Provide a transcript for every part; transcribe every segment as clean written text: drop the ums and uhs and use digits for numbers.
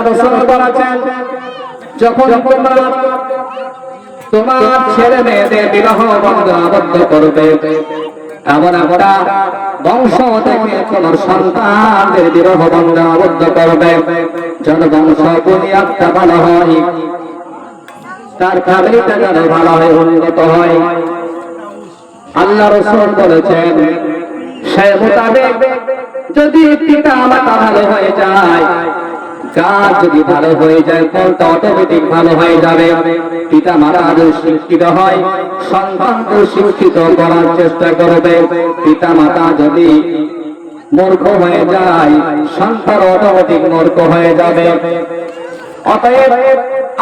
রাসূল বলেছেন, যখন তোমরা তোমার ছেলে মেয়েদের বিবাহ বন্ধন আবদ্ধ করবে, এমন একটা বংশ থেকে তোমার সন্তানদের বিবাহ বন্ধন আবদ্ধ করবে, যেন বংশ বুনিয়াদটা ভালো হয়, তার ফ্যামিলিটা যেন ভালো হয়, উন্নত হয়। আল্লাহ রাসূল বলেছেন, সে মোতাবেক যদি পিতা মাতা ভালো হয়ে যায়, গাছ যদি ভালো হয়ে যায়, ফলটা অটোমেটিক ভালো হয়ে যাবে। পিতা মাতা যদি শিক্ষিত হয়, সন্তানকে শিক্ষিত করার চেষ্টা করবে। পিতা মাতা যদি মূর্খ হয়ে যায়, সন্তান অটোমেটিক মূর্খ হয়ে যাবে। অতএব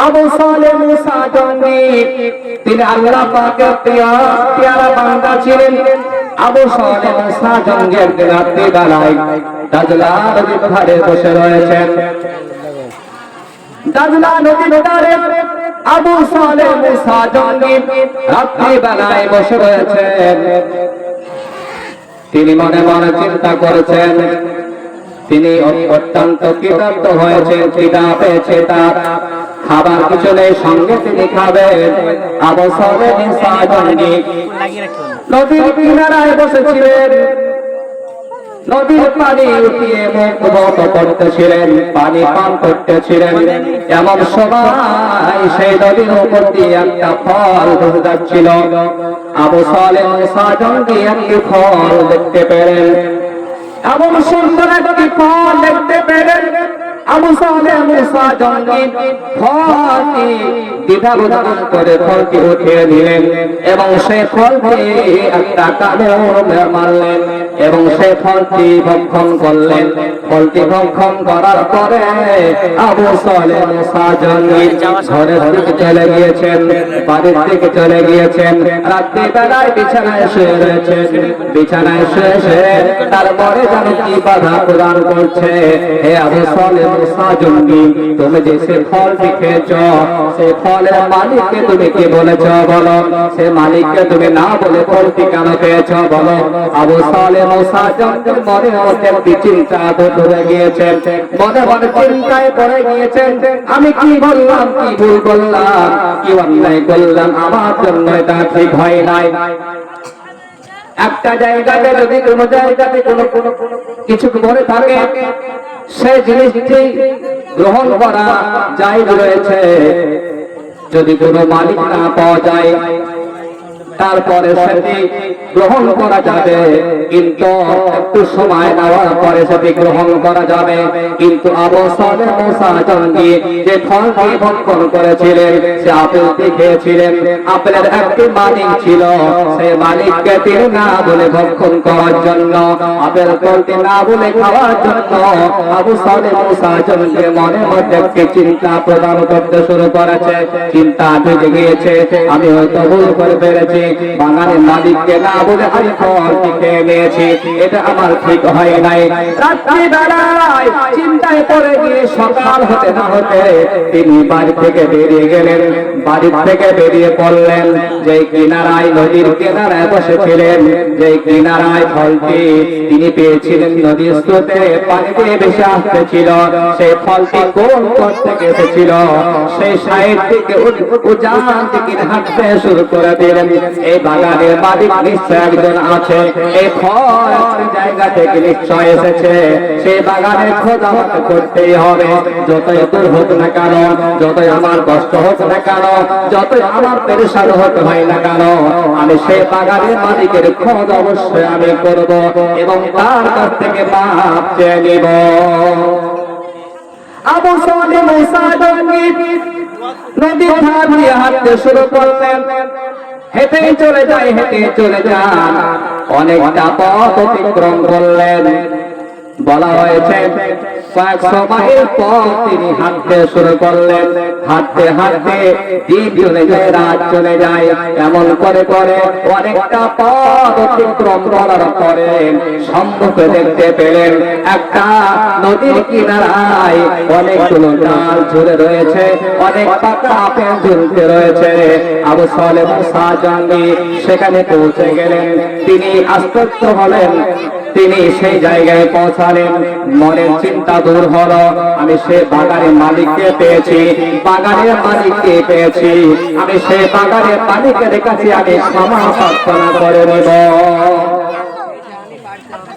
আবু সালেহ মুসা জঙ্গি, তিনি আল্লাহ পাকের পেয়ারা বান্দা ছিলেন। আবু সালেহ মুসা জঙ্গি একদিন রাত্রিবেলায় দাজলা নদীর ধারে বসে রয়েছেন। দাজলা নদীর ধারে আবু সালেহ মুসা জঙ্গি রাত্রিবেলায় বসে রয়েছেন। তিনি মনে মনে চিন্তা করেছেন, তিনি অত্যন্ত কৃতার্থ হয়েছেন, খিদা পেয়েছে তার, খাবার কিছু নেই, সঙ্গে তিনি খাবেন। আবু সালেহ মুসা জঙ্গি নদীর কিনারায় বসেছিলেন, নদীর পানি উঠিয়ে মুখ করতেছিলেন, পানি পান করতেছিলেন। এমন সময় সেই নদীর উপর দিয়ে একটা ফল ভেসে যাচ্ছিল। আবু সালেহ মুসা জঙ্গি একটি ফল দেখতে পেলেন, এমন সুন্দর একটি ফল দেখতে পেলেন। আবু সালেহ মুসা জঙ্গি ফলটি দ্বিধাবোধ করে ফলটি উঠিয়ে নিলেন এবং সেই ফলটি একটা কামড় মারলেন এবং সেই ফলটি ভক্ষণ করলেন। ফলটি ভক্ষণ করার পরে আবু সালেহ মুসা জঙ্গি ঘরের দিকে চলে গিয়েছেন, বাড়ির দিকে চলে গিয়েছেন। রাত্রিবেলায় বিছানায় শুয়ে রয়েছেন, বিছানায় শুয়ে তারপরে যেন কি বাধা প্রদান করছে, হে আবু সালেহ মুসা জঙ্গি, তুমি যে সে ফলটি খেয়েছ, সে ফলের মালিককে তুমি কি বলেছ বলো, সে মালিককে তুমি না বলে ফলটি কেন খেয়েছ বলো। আবু সালেহ মুসা জঙ্গির মনে মধ্যে একটি চিন্তা ধরে গিয়েছেন, মনে মনে চিন্তায় পড়ে গিয়েছেন, আমি কি বললাম, কি ভুল করলাম, কি অন্যায় করলাম, আমার জন্য এটা ঠিক হয় নাই। একটা জায়গাতে যদি কোনো জায়গাতে কোনো কিছু করে থাকে, সেই জিনিসটি গ্রহণ করা জায়েজ রয়েছে। যদি কোনো মালিক না পাওয়া যায়, তারপরে সেটি গ্রহণ করা যাবে, কিন্তু একটু সময় নেওয়ার পরে সেটি গ্রহণ করা যাবে। কিন্তু আবু সালেহ মুসা জঙ্গি যে ফলটি ভক্ষণ করেছিলেন, সে আপেলটি খেয়েছিলেন, আপেলের একটি মালিক ছিল, সেই মালিককে তিনি না বলে ভক্ষণ করার জন্য, আপেল ফলটি না বলে খাওয়ার জন্য আবু সালেহ মুসা জঙ্গির মনের মধ্যে একটি চিন্তা প্রদান করতে শুরু করেছে। চিন্তা ঢুকে গিয়েছে, আমি হয়তো ভুল করে ফেলেছি, বাগানের মালিককে না বলে আমি ফলটি খেয়ে নিয়েছি, এটা আমার ঠিক হয় নাই। রাত্রিবেলায় চিন্তায় পড়ে গিয়ে সকাল হতে না হতে তিনি বাড়ি থেকে বেরিয়ে গেলেন। বাড়ি থেকে বেরিয়ে পড়লেন, যে কিনারায় নদীর কিনারায় বসেছিলেন, যে কিনারায় ফলটি তিনি পেয়েছিলেন, নদীর স্রোতে পানি দিয়ে ভেসে আসতেছিল, সেই ফলটি কোন পথ থেকে এসেছিল, সেই সাইড থেকে উজান থেকে হাঁটতে শুরু করে দিলেন। এই বাগানের মালিক নিশ্চয় একজন আছে, এই ফল জায়গা থেকে নিশ্চয় এসেছে, সেই বাগানের খোঁজ আমাকে করতেই হবে। যতই দূর হোক না কেন, যতই আমার কষ্ট হোক না কেন, যতই আমার পেরেশান হতে হয় না কেন, আমি সেই বাগানের মালিকের খোঁজ অবশ্যই আমি করব এবং তার কাছ থেকে মাপ চেয়ে নিব। আবু সালেহ মুসা জঙ্গি নদীর ধার দিয়ে হাঁটতে শুরু করলেন। হেঁটে চলে যায়, হেঁটে চলে যান, অনেকটা পথ অতিক্রম করলেন। বলা হয়েছে কয়েকশো মাইল পর তিনি হাঁটতে শুরু করলেন। হাঁটতে হাঁটতে দিন চলে যায়, রাত চলে যায়, এমন করে করে অনেকটা পথ অতিক্রম করার পরে সম্মুখে দেখতে পেলেন একটা নদীর কিনারায় অনেকগুলো ডাল ঝুলে রয়েছে, অনেক পাতা আপেল ঝুলতে রয়েছে। আবু সালেহ মুসা জঙ্গি সেখানে পৌঁছে গেলেন। তিনি আশ্চর্য হলেন, তিনি সেই জায়গায় পৌঁছা জানেন, মনের চিন্তা দূর হলো, আমি সে বাগানের মালিককে পেয়েছি, বাগানের মালিককে পেয়েছি, আমি সে বাগানের মালিকের কাছে আমি ক্ষমা প্রার্থনা করে নেব।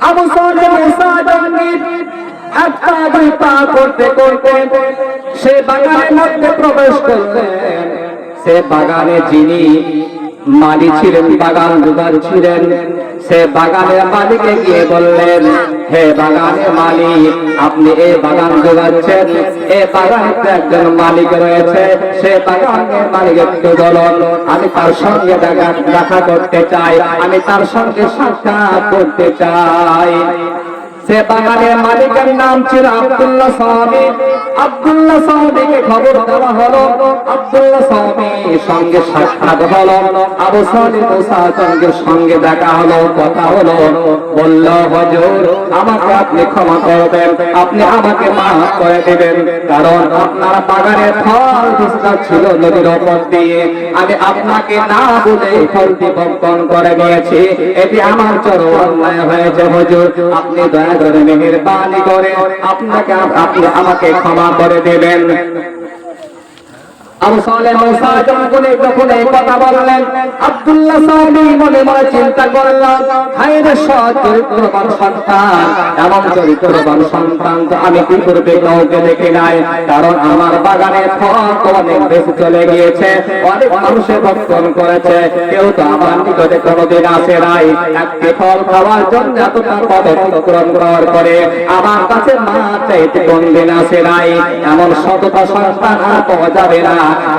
আবু সালেহ মুসা জঙ্গির একটা দুই পা করতে করতে সে বাগানের মধ্যে প্রবেশ করলেন। সে বাগানে যিনি মালিক ছিলেন, বাগান জোগাড় ছিলেন, সে বাগানের মালিকে গিয়ে বললেন, হে বাগানের মালিক, আপনি এই বাগান জোগাচ্ছেন, এই বাগানে একজন মালিক রয়েছে, সে বাগানের মালিক একটু বলুন, আমি তার সঙ্গে দেখা করতে চাই, আমি তার সঙ্গে সাক্ষাৎ করতে চাই। সে বাগানের মালিকের নাম ছিল আব্দুল্লাহ সাহাবী। আব্দুল্লাহ সাহাবীকে খবর দেওয়া হলো, আব্দুল্লাহ সাহাবীর সঙ্গে সাক্ষাৎ হলো, আবু সালেহ মুসা জঙ্গির সঙ্গে দেখা হলো, কথা হলো। বলল, হুজুর আমাকে আপনি ক্ষমা করবেন, আপনি আমাকে মাফ করে দিবেন, কারণ আপনার বাগানের ফল বিস্তার ছিল নদীর উপর দিয়ে, আমি আপনাকে না বলে ফলটি বপন করে নিয়েছি, এটি আমার চরম অন্যায় হয়েছে। হুজুর আপনি দয়া করে মেহেরবানি করে আপনি আমাকে ক্ষমা করে দেবেন। আবু সালেহ মুসা জঙ্গি যখন এই কথা বললেন, আব্দুল্লাহ সাহাবী মনে মনে চিন্তা করলেন, হায়রে চরিত্রবান সন্তান, এমন চরিত্রবান সন্তান তো আমি কি করবে কাউকে দেখি নাই, কারণ আমার বাগানে ফল অনেক বেশি চলে গিয়েছে, অনেক মানুষে ভক্ষণ করেছে, কেউ তো আমার নিকটে কোনোদিন আসে নাই, একটি ফল খাওয়ার জন্য এতটা পদক্ষেপ করার পরে আমার কাছে মা চাইতে কোনদিন আসে নাই। এমন সততা সন্তান আর পাওয়া যাবে না,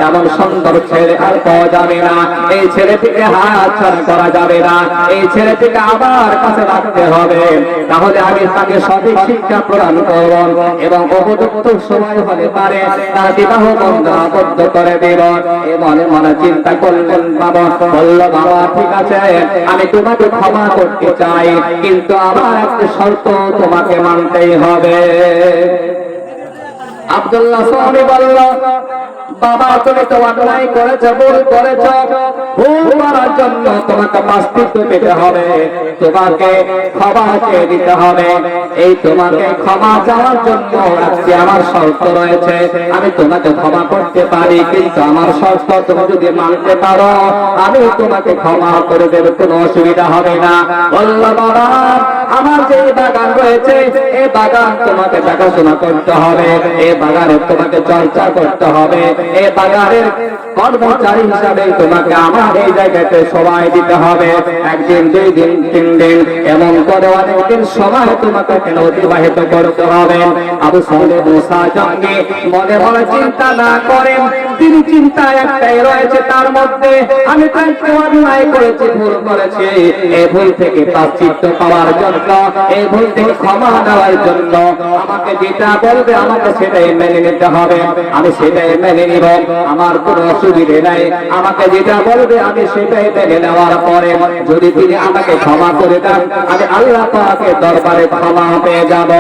এমন সুন্দর ছেলে আর পাওয়া যাবে না, এই ছেলেটিকে হাত ছাড়া করা যাবে না, এই ছেলেটিকে আমার কাছে রাখতে হবে, তাহলে আমি তাকে সঠিক শিক্ষা প্রদান করব এবং উপযুক্ত সময় হলে পারে তার বিবাহ বন্ধন আবদ্ধ করে দেব। এ মনে মনে চিন্তা করলেন। বাবা বলল, বাবা ঠিক আছে, আমি তোমাকে ক্ষমা করতে চাই, কিন্তু আমার একটা শর্ত তোমাকে মানতেই হবে। আব্দুল্লাহ সাহাবী বলল, বাবা তুমি তো অন্যায় করেছ, ভুল করেছ, ভুল করার জন্য তোমাকে শাস্তি পেতে হবে, তোমাকে ক্ষমা চেয়ে দিতে হবে। এই তোমাকে ক্ষমা চাওয়ার জন্য আজকে আমার শর্ত রয়েছে, আমি তোমাকে ক্ষমা করতে পারি, কিন্তু আমার শর্ত তুমি যদি মানতে পারো আমি তোমাকে ক্ষমা করে দেব, কোনো অসুবিধা হবে না। বলল, বাবা আমার যে বাগান রয়েছে এই বাগান তোমাকে দেখাশোনা করতে হবে, এই বাগানের তোমাকে চর্চা করতে হবে, এই বাগানের কর্মচারী হিসাবে তোমাকে আমার এই জায়গাতে সময় দিতে হবে, একদিন দুই দিন তিন দিন এমন করে অনেকদিন সময় তোমাকে অতিবাহিত করতে হবে। আবু সালেহ মুসা জঙ্গি মনে মনে চিন্তা না করেন, তিনি চিন্তা একটাই রয়েছে তার মধ্যে, আমি তাকে অন্যায় করেছি, ভুল করেছি, এই ভুল থেকে প্রায়শ্চিত্ত পাওয়ার জন্য, এই ভুল থেকে ক্ষমা দেওয়ার জন্য আমাকে যেটা বলবে আমাকে সেটাই মেনে নিতে হবে, আমি সেটাই মেনে নিব, আমার কোনো অসুবিধে নাই, আমাকে যেটা বলবে আমি সেটাই মেনে নেওয়ার পরে যদি তিনি আমাকে ক্ষমা করে দেন আমি আল্লাহ পাকের দরবারে ক্ষমা পেয়ে যাব।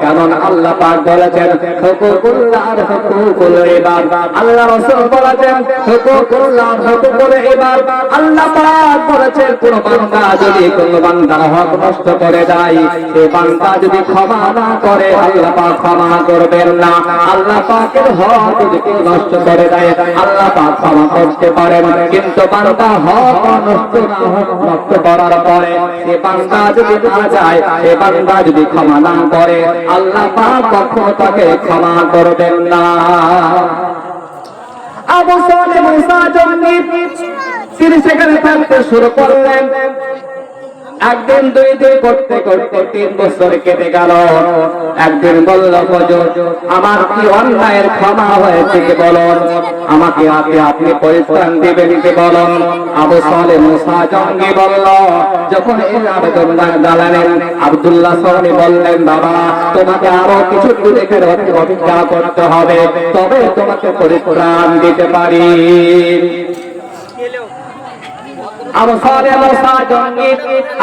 কারণ আল্লাহ পাক বলেছেন হুকুকুল্লাহর হুকুকুল ইবাদ, আল্লাহ রাসূল বলেছেন হুকুকুল্লাহর হুকুকুল ইবাদ, আল্লাহ পাক বলেছেন কোন বান্দা যদি কোন বান্দার হক নষ্ট করে দেয়, সেই বান্দা যদি ক্ষমা না করে আল্লাহ পাক ক্ষমা করবেন না, আল্লাহ পাকের হক যদি কেউ নষ্ট করে দেয় আল্লাহ পাক ক্ষমা করতে পারেন, কিন্তু বান্দা হক নষ্ট করার পরে সে বান্দা যদি না যায়, সে বান্দা যদি ক্ষমা না করে আল্লাহ পাক কখনো তাকে ক্ষমা করবেন না। আবু সালেহ মুসা জঙ্গি তিনি সেখানে থাকতে শুরু করলেন, একদিন দুই দিন করতে করতে 3 বছর কেটে গেল। একদিন বলল, হুজুর আমার কি অন্যায়ের ক্ষমা হয়েছে কি বলুন, আমাকে আপনি পরিত্রাণ দিবেন কি বলুন। আবু সালেহ মুসা জঙ্গি বলল, যখন এই আবেদন জানালেন আব্দুল্লাহ সাহাবী বললেন, বাবা তোমাকে আরো কিছু দিনের অপেক্ষা করতে হবে, তবে তোমাকে পরিত্রাণ দিতে পারি। আবু সালেহ মুসা জঙ্গি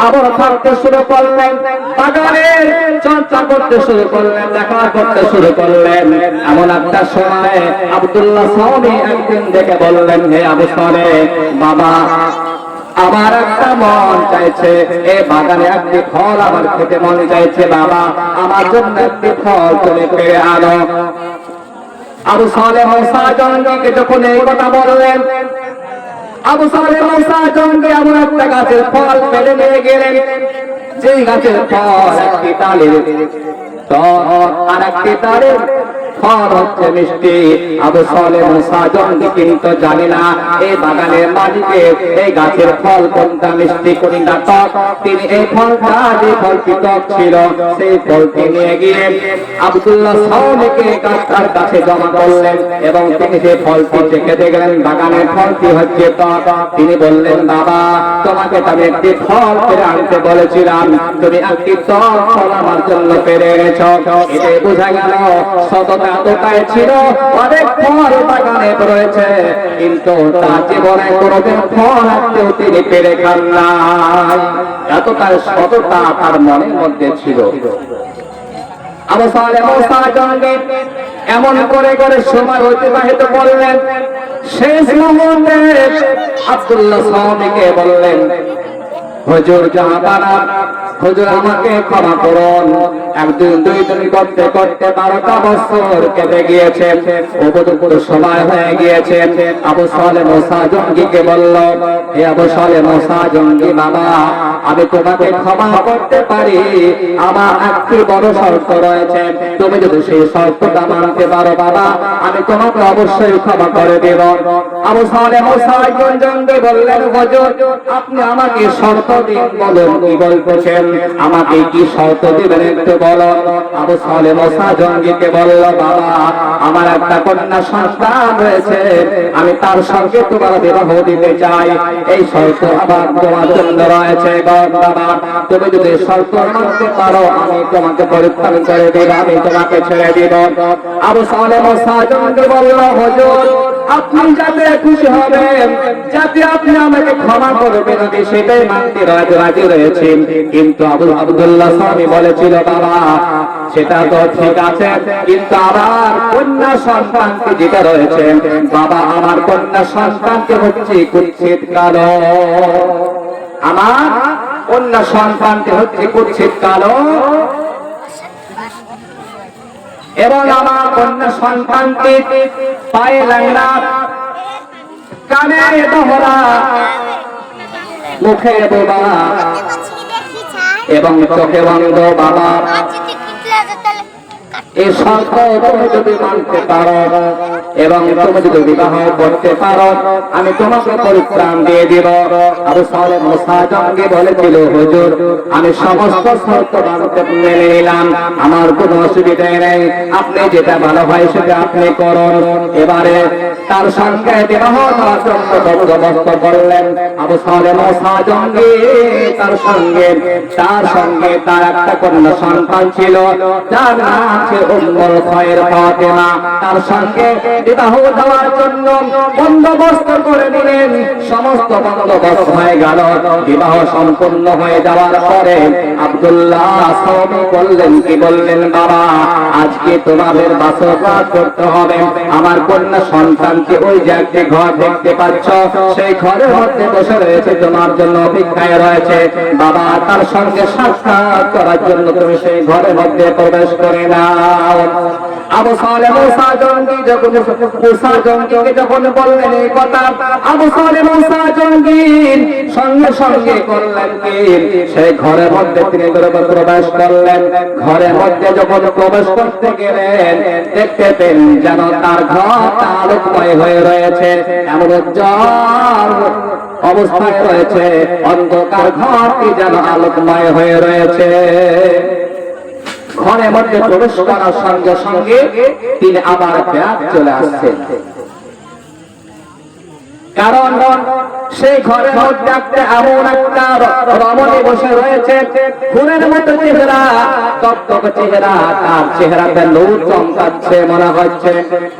আবার থাকতে শুরু করলেন, বাগানের চর্চা করতে শুরু করলেন, দেখা করতে শুরু করলেন। এমন একটা সময় আব্দুল্লাহ সাহাবী একদিন দেখে বললেন, হে আবু সালেহ, বাবা আমার একটা মন চাইছে এই বাগানে একটি ফল আমার খেতে মন চাইছে, বাবা আমার জন্য একটি ফল তুমি পেরে আনো। আবু সালেহ মুসা জঙ্গিকে যখন এই কথা বললেন, আবু সালেহ মুসা জঙ্গি এমন একটা গাছের ফল পেরে নিয়ে গেলেন, যেই গাছের ফল একটি তালের আর একটি তালের ফল হচ্ছে মিষ্টি। আবু সালেহ মুসা জঙ্গি কিন্তু জানি না এই বাগানের মালিকের এই গাছের ফল কোনটা মিষ্টি কোনটা টক। তিনি এই ফলটা, যে ফলটি টক ছিল, সেই ফলটি নিয়ে গিয়ে আব্দুল্লাহ সাউমিকে তার কাছে জমা করলেন এবং তিনি যে ফলটি চেখে দেখলেন বাগানের ফলটি হচ্ছে টক। তিনি বললেন, বাবা তোমাকে আমি একটি ফল পেরে আনতে বলেছিলাম, তুমি একটি টক ফল আমার জন্য পেরে এনেছো। এটাই বোঝা গেল সততা এতটাই ছিল, অনেক ফল বাগানে রয়েছে কিন্তু তার জীবনে কোনোদিন ফল একটিও তিনি পেরে খান নাই। এতটাই সততা তার মনের মধ্যে ছিল। আবু সালেহ মুসা জঙ্গি এমন করে করে সময় অতিবাহিত করলেন। শেষ মুহূর্তে আব্দুল্লাহ সাউমিকে বললেন, হুজুর জাহাপানা, হুজুর আমাকে ক্ষমা করুন, একদিন দুই দিন করতে করতে 12টা বছর কেটে গিয়েছে, উপযুক্ত সময় হয়ে গিয়েছে। আবু সালেহ মুসা জঙ্গিকে বলল, হে আবু সালেহ মুসা জঙ্গি, বাবা আমি তোমাকে ক্ষমা করতে পারি, আমার একটি বড় শর্ত রয়েছে, তুমি যদি সেই শর্তটা মানতে পারো বাবা আমি তোমাকে অবশ্যই ক্ষমা করে দেব। আবু সালেহ মুসা জঙ্গি বললেন, হুজুর আপনি আমাকে শর্ত দিন, বলুন কি বলছেন, আমাকে কি শর্ত দিবেন একটু বলো। আবু সালেহ মুসা জঙ্গিকে বলল, বাবা আমার একটা কন্যা সন্তান রয়েছে, আমি তার সঙ্গে তোমার বিবাহ দিতে চাই, এই শর্ত আবার তোমার জন্য রয়েছে। বাবা তুমি যদি শর্ত মানতে পারো আমি তোমাকে পরিত্যাগ করে দেব, আমি তোমাকে ছেড়ে দিব। আবু সালেহ মুসা জঙ্গি বলল, হুজুর আপনি যাতে খুশি হবেন, যাতে আপনি আমাকে ক্ষমা করবেন আমি সেটাই মানতে রাজি রয়েছে। কিন্তু আব্দুল্লাহ সাউমি বলেছিল, বাবা সেটা তো ঠিক আছে কিন্তু আমার কন্যা সন্তানকে যেটা রয়েছে, বাবা আমার কন্যা সন্তানকে হচ্ছে কুৎসিত কালো, আমার কন্যা সন্তানকে হচ্ছে কুৎসিত কালো এবং আমার কন্যা সন্তানকে পায়ে ল্যাংড়া, কানে দহরা, মুখে বোবা এবং চোখে বন্ধ। বাবা এই শর্ত তুমি যদি মানতে পারো এবং তুমি যদি বিবাহ করতে পারো আমি তোমাকে পরিত্রাণ দিয়ে দিব। আবু সালেহ মুসা জঙ্গি বলেছিল, হুজুর আমি সমস্ত শর্ত মানতে মেনে নিলাম, আমার কোনো অসুবিধা নেই, আপনি যেটা ভালো হয় সেটা আপনি করুন। এবারে তার সঙ্গে বিবাহ দেওয়ার জন্য বন্দোবস্ত করলেন আবু সালেহ মুসা জঙ্গি। তার সঙ্গে তার একটা কন্যা সন্তান ছিল, যার নাম ছিল উম্মুল খায়র ফাতেমা। তার সঙ্গে বিবাহ দেওয়ার জন্য বন্দোবস্ত করে দিলেন। সমস্ত বন্দোবস্ত হয়ে গেল। বিবাহ সম্পূর্ণ হয়ে যাওয়ার পরে আব্দুল্লাহ সাউমি বললেন, কি বললেন, বাবা আজকে তোমাদের বাসরঘাট করতে হবে, আমার কন্যা সন্তানকে ওই যে একটি ঘর দেখতে পাচ্ছ সেই ঘরের মধ্যে বসে রয়েছে, তোমার জন্য অপেক্ষায় রয়েছে, বাবা তার সঙ্গে সাক্ষাৎ করার জন্য তুমি সেই ঘরের মধ্যে প্রবেশ করে নাও। আবু সালেহ মুসা জঙ্গি যখন বললেন এই কথা, আবু সালেহ মুসা জঙ্গি সঙ্গে সঙ্গে করলেন কি, সেই ঘরের মধ্যে তিনি প্রবেশ করলেন। ঘরের মধ্যে যখন প্রবেশ করতে গেলেন দেখতে পেন যেন তার ঘরটা আলোকময় হয়ে রয়েছে, এমন উজ্জ্বল অবস্থায় রয়েছে, অন্ধকার ঘরটি যেন আলোকময় হয়ে রয়েছে। ঘরের মধ্যে প্রবেশ করার সঙ্গে সঙ্গে তিনি আবার ব্যাগ চলে আসছেন, কারণ সেই ঘরের মধ্যে একটা এমন একটা রমণী বসে রয়েছে, ফুলের মতো চেহারা, টকটকে চেহারা, তার চেহারাতে নূর চমকাচ্ছে মনে হচ্ছে।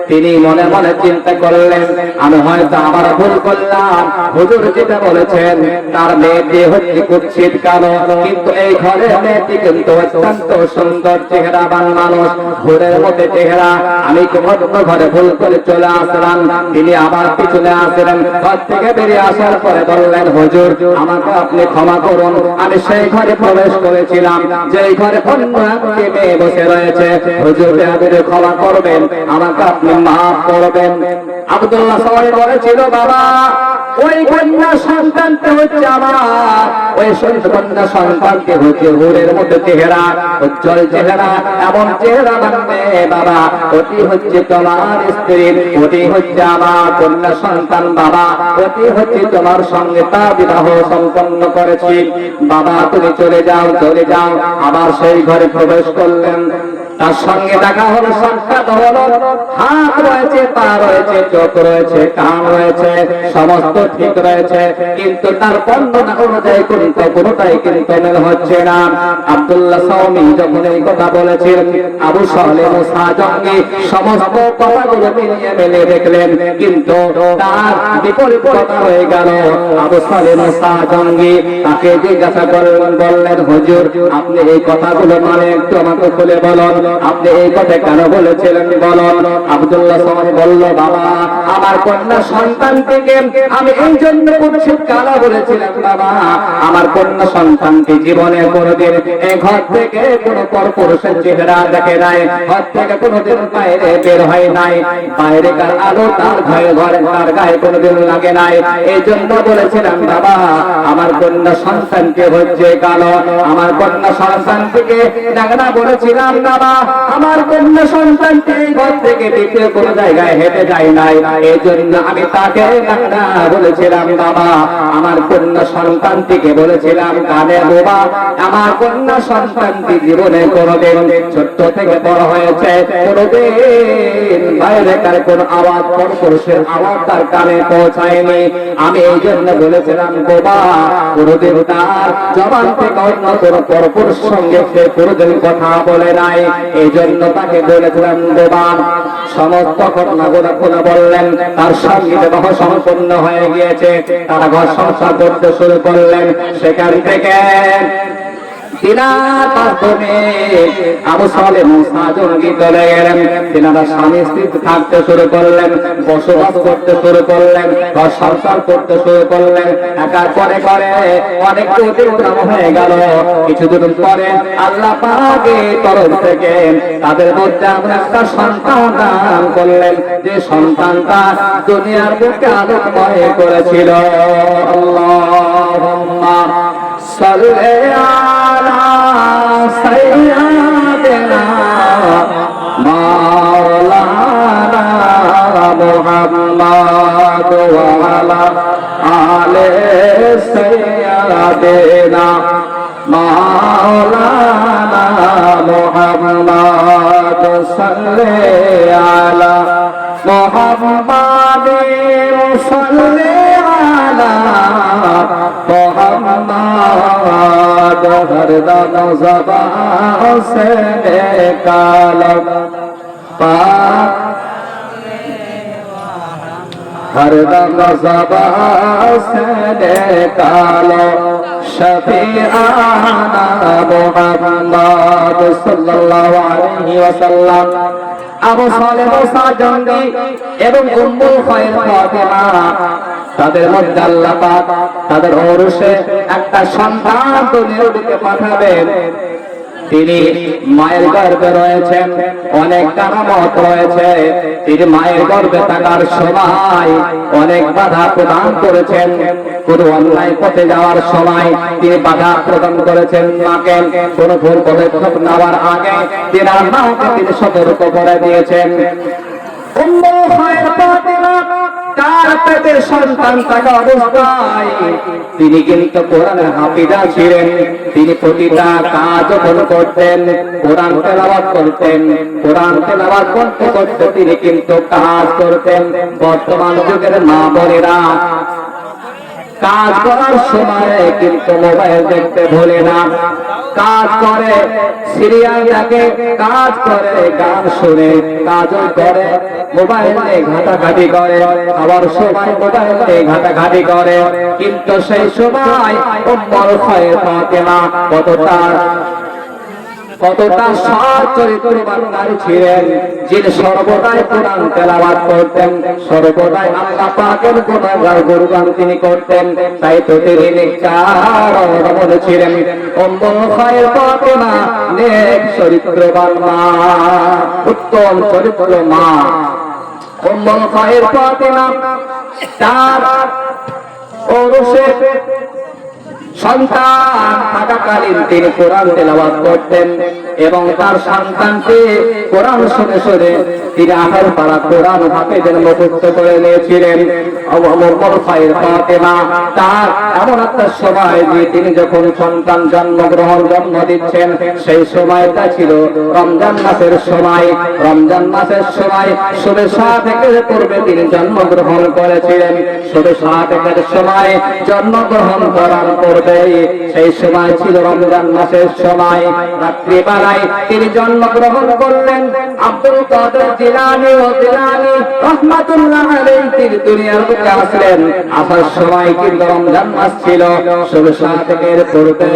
তিনি মনে মনে চিন্তা করলেন, আমি হয়তো আবার ভুল করলাম, হুজুর যেটা বলেছেন তার মেয়েটি হচ্ছে কুৎসিত কালো, কিন্তু এই ঘরের মেয়েটি কিন্তু অত্যন্ত সুন্দর চেহারাবান মানুষ, ফুলের মতো চেহারা, আমি ঘরে ভুল করে চলে আসলাম। তিনি আবার পিছনে আসলেন, ঘর থেকে বেরিয়ে আসার পরে বললেন, হুজুর আমাকে আপনি ক্ষমা করুন, আমি সেই ঘরে প্রবেশ করেছিলাম যেই ঘরে অন্য একটি মেয়ে বসে রয়েছে। হুজুর আপনি ক্ষমা করবেন, আমাকে আপনি মাফ করবেন। আব্দুল্লাহ সবাই বলেছিল, বাবা ওই কন্যা সন্তানটি হচ্ছে আমার, ওই কন্যা সন্তানটি হচ্ছে হুরের মতো চেহারা, উজ্জ্বল চেহারা, এমন চেহারা মানবে বাবা, ওটি হচ্ছে তোমার স্ত্রী, ওটি হচ্ছে আমার কন্যা সন্তান বাবা, ওটি হচ্ছে তোমার সঙ্গে তার বিবাহ সম্পন্ন করেছি। বাবা তুমি চলে যাও, চলে যাও। আবার সেই ঘরে প্রবেশ করলেন, তার সঙ্গে দেখা হলো, সাক্ষাৎ হলো, হাত রয়েছে, পা রয়েছে, চোখ রয়েছে, কান রয়েছে, সমস্ত ঠিক রয়েছে, কিন্তু তার বর্ণনা অনুযায়ী কোনটাই কিন্তু মেল হচ্ছে না। আব্দুল্লাহ সাওমি যখন এই কথা বলেছিলেন, আবু সালেহ মুসা জঙ্গি সমস্ত কথাগুলো মিলিয়ে মেলে দেখলেন, কিন্তু তার বিপরীত কথা হয়ে গেল। আবু সালেহ মুসা জঙ্গি তাকে জিজ্ঞাসা করলেন, বললেন, হুজুর আপনি এই কথাগুলো মানে একটু আমাকে খুলে বলুন, আপনি এই কথা কেন বলেছিলেন বলুন। আব্দুল্লাহ সাওমি বলল, বাবা আমার কন্যা সন্তানটিকে আমি এই জন্য কুৎসিত কালা বলেছিলাম, বাবা আমার কন্যা সন্তানটি জীবনে কোনোদিন এই ঘর থেকে কোনো পরপুরুষের চেহারা দেখে নাই, ঘর থেকে কোনোদিন বাইরে বের হয় নাই, বাইরেকার আলো তার ঘরে তার গায়ে কোনোদিন লাগে নাই, এই জন্য বলেছিলাম বাবা আমার কন্যা সন্তানটি হচ্ছে কালো, আমার কন্যা সন্তানটিকে ডাকনা বলেছিলাম, বাবা আমার কন্যা সন্তানটি ঘর থেকে দ্বিতীয় কোনো জায়গায় হেঁটে যায় নাই, এই জন্য আমি তাকে ডাকনা বলেছিলাম, বাবা আমার কন্যা সন্তানটিকে বলেছিলাম কানে বোবা, আমার কন্যা সন্তানটি জীবনে কোনোদিন ছোট্ট থেকে বড় হয়েছে, কোনোদিন বাইরেকার কোন আওয়াজ পরপুরুষের আওয়াজ তার কানে পৌঁছায়নি, আমি এই জন্য বলেছিলাম বোবা, কোনোদিন তার জবান থেকে অন্য কোন পরপুরুষ সঙ্গে সে কোনোদিন কথা বলে নাই, এই জন্য তাকে বলেছিলাম বোবা। সমস্ত ঘটনাগুলো খুলে বললেন, তার সঙ্গে বিবাহ সম্পন্ন হয়ে গিয়েছে, তারা ঘর সংসার করতে শুরু করলেন। সেখান থেকে তিনার মাধ্যমে আবু সালেহ মুসা জঙ্গি চলে গেলেন, তিনারা স্বামী স্ত্রী থাকতে শুরু করলেন, বসবাস করতে শুরু করলেন, ঘর সংসার করতে শুরু করলেন, একার পরে করে অনেক অতিক্রম হয়ে গেল। কিছুদিন পরে আল্লাহ পাকের তরফ থেকে তাদের মধ্যে আমরা একটা সন্তান দান করলেন, যে সন্তানটা দুনিয়ার বুকে আলোকময় করেছিল। আল্লাহুম্মা সাল্লি আলা সাইয়্যিদিনা মাওলানা মুহাম্মদ ওয়া আলা আলি সাইয়্যিদিনা মাওলানা মুহাম্মদ সাল্লি আলা মুহাম্মাদ সাল্লি আলা मुहम्मद हरदम ज़बान से निकालो हरदम ज़बान से निकालो शफीआना मुहम्मद सल्लल्लाहु अलैहि वसल्लम। আবু সালেহ মুসা জঙ্গি এবং উম্মুল খায়র ফাতিমা তাদের মধ্যে আল্লাহ পাক তাদের ওরসে একটা সন্তান দুনিয়াতে পাঠাবেন। তিনি মায়ের গর্ভে রয়েছেন, অনেক কারামত রয়েছে, তিনি মায়ের গর্ভে থাকার সময় অনেক বাধা প্রদান করেছেন, কোন অন্যায় পথে যাওয়ার সময় তিনি বাধা প্রদান করেছেন মাকে, কোন ভুল পদক্ষেপ নেওয়ার আগে তিনি মাকে তিনি সতর্ক করে দিয়েছেন। উম্মুল খায়র ফাতিমা তার পেটের সন্তান থাকা অবস্থায় তিনি কিন্তু কোরআনের হাফিজা ছিলেন, তিনি প্রতিটা কাজ যখন করতেন কোরআন তেলাওয়াত করতেন, কোরআন তেলাওয়াত করতে করতে তিনি কিন্তু কাজ করতেন। বর্তমান যুগের মা বোনেরা কাজ করার সময় কিন্তু মোবাইল দেখতে ভোলে না, কাজ করে সিরিয়াল দেখে, কাজ করে গান শুনে, কাজও করে মোবাইলে ঘাটাঘাটি করে, আবার সময় মোবাইলে ঘাটাঘাটি করে, কিন্তু সেই সময় উম্মুল খায়র ফাতিমা কতটা সৎ চরিত্রবান নারী ছিলেন, যিনি সর্বদাই কোরআন তেলাওয়াত করতেন, সর্বদাই আল্লাহ পাকের গুণগান তিনি করতেন। তাই তো তিনি নেককার মনে ছিলেন। উম্মুল খায়র ফাতেমা নেক চরিত্রবান মা, উত্তম চরিত্র মা। উম্মুল খায়র ফাতেমা তার ঔরসে সন্তান থাকাকালীন তিনি কোরআন তেলাওয়াত করতেন এবং তার সন্তানকে কোরআন শুনে শুনে তিনি 18 পারা কোরআন হাফেজের মুখস্থ করে নিয়েছিলেন। উম্মুল খায়র ফাতেমা তার এমন একটা সময় যে তিনি যখন সন্তান জন্ম দিচ্ছেন, সেই সময়টা ছিল রমজান মাসের সময়। রমজান মাসের সময় সবে 7 একের পূর্বে তিনি জন্মগ্রহণ করেছিলেন। সবে 7 একের সময় জন্মগ্রহণ করার পূর্বে সেই সময় ছিল রমজান মাসের সময়। রাত্রিবেলায় তিনি জন্মগ্রহণ করলেন। আব্দুল কাদের জিলানী রাহমাতুল্লাহ আলাইহি তিনি দুনিয়ার বুকে আসলেন। আসার সময় কিন্তু রমজান মাস ছিল। সবে 7 একের পূর্বে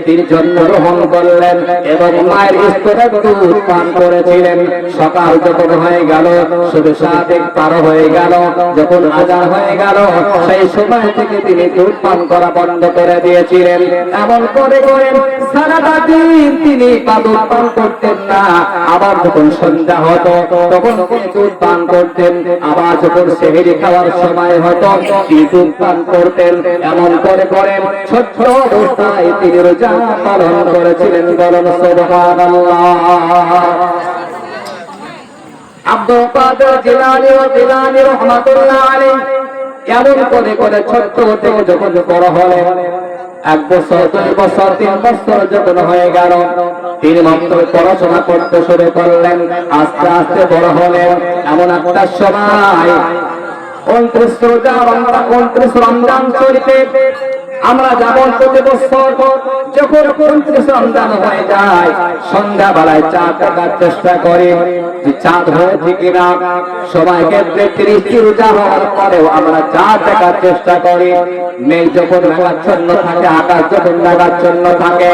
তিনি জন্মগ্রহণ করলেন এবং মায়ের স্তনে দুধ পান করেছিলেন। সকাল যখন হয়ে গেল, সবে 7 এক পার হয়ে গেল, যখন আযান হয়ে গেল, সেই সময় থেকে তিনি দুধ পান করা বন্ধ করে দিয়েছিলেন। এমন করে করে সারাটা দিন তিনি দুধ পান করতেন না। আবার যখন সন্ধ্যা হতো তখন তিনি দুধ পান করতেন। আবার যখন সেহরি খাওয়ার সময় হতো তিনি দুধ পান করতেন। এমন করে করে ছোট্ট অবস্থায় তিনি রোজা পালন করেছিলেন। বলুন সুবহানাল্লাহ। আব্দুল কাদের জিলানী রাহমাতুল্লাহ আলাইহি এমন করে করে ছোট্ট থেকে যখন বড় হলেন, 1 বছর 2 বছর 3 বছর যখন হয়ে গেল, তিনি মাত্র পড়াশোনা করতে শুরু করলেন। আস্তে আস্তে বড় হলেন। এমন একটা সময় 29 রমজান শরীফে আমরা যেমন প্রতি বছর যখন 29 রমজান হয়ে যায়, সন্ধ্যাবেলায় চাঁদ দেখার চেষ্টা করি যে চাঁদ হয়েছে কিনা। সময় ক্ষেত্রে 30 রোজা হওয়ার পরেও আমরা চাঁদ দেখার চেষ্টা করি। মেঘ যখন মেঘাচ্ছন্ন থাকে, আকাশ যখন মেঘাচ্ছন্ন থাকে,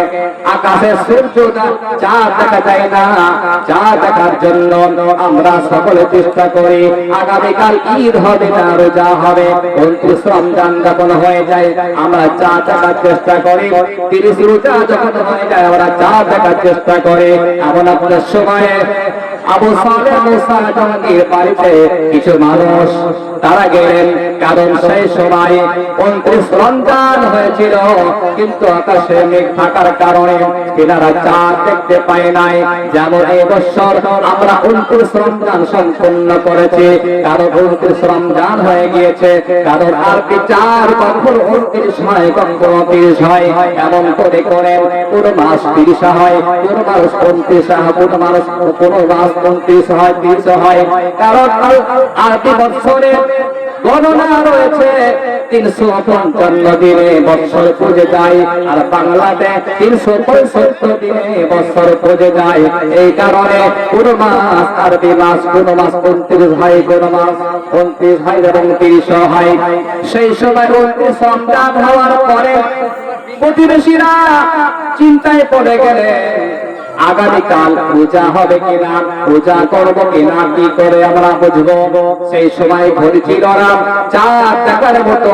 আকাশে সূর্য চাঁদ দেখা যায় না। চাঁদ দেখার জন্য আমরা সকলে চেষ্টা করি। আগামীকাল ঈদ হবে না, রোজা হবে। 29 রমজান যখন হয়ে যায় আমরা চাঁদ দেখার চেষ্টা করি। 30 রোজা যখন হয়ে যায় আমরা চাঁদ দেখার চেষ্টা করি। এমন একটা সময়ে আবু সালেহ মুসা জঙ্গির বাড়িতে কিছু মানুষ তারা গেলেন। কারণ সেই সময় 29 রমজান হয়েছিল, কিন্তু আকাশে মেঘ থাকার কারণে তিনারা চাঁদ দেখতে পায় নাই। যেমন এই বছর আমরা 29 রমজান সম্পূর্ণ করেছি, কারণ 29 রমজান হয়ে গিয়েছে। কারণ আর বিচার কখন 29 হয়, কখন 30 হয়, এমন করে করে কোন মাস 30 হয়, কোন মাস 29 হয়, কোন মাস 29 হয়, 30 হয়। কারণ আরবি বছরে গণনা রয়েছে 355 দিনে বছর পুজে যায়, আর বাংলাতে 365 দিনে বছর পুজে যায়। এই কারণে কোন মাস আরবি মাস, কোন মাস 29 হয়, কোন মাস 29 হয় এবং 30 হয়। সেই সময় 29 রমজান হওয়ার পরে প্রতিবেশীরা চিন্তায় পড়ে গেলে আগামীকাল পূজা হবে কিনা, পূজা করবো কিনা, কি করে আমরা বুঝবো। সেই সময় ঘড়ি ছিল না, চাঁদ দেখার মতো,